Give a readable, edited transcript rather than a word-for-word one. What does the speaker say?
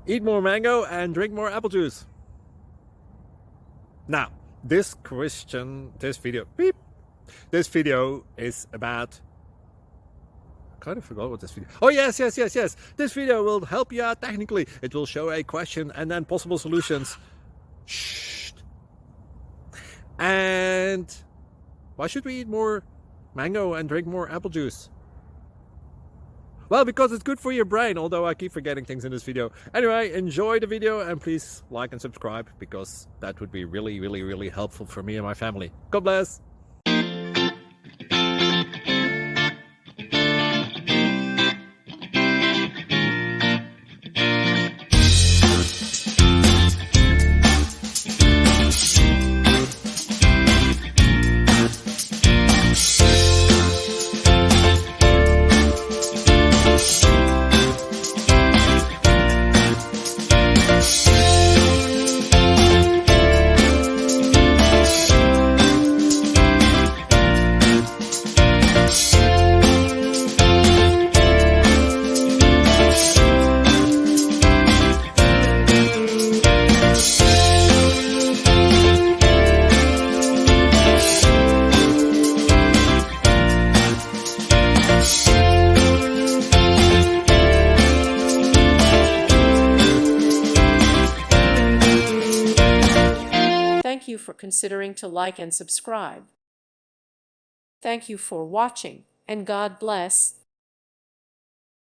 Eat more mango and drink more apple juice. Now, this video is about, I kind of forgot what this video. Oh, yes. This video will help you out technically. It will show a question and then possible solutions. Shh. And why should we eat more mango and drink more apple juice? Well, because it's good for your brain, although I keep forgetting things in this video. Anyway, enjoy the video and please like and subscribe, because that would be really helpful for me and my family. God bless! Thank you for considering to like and subscribe. Thank you for watching, and God bless.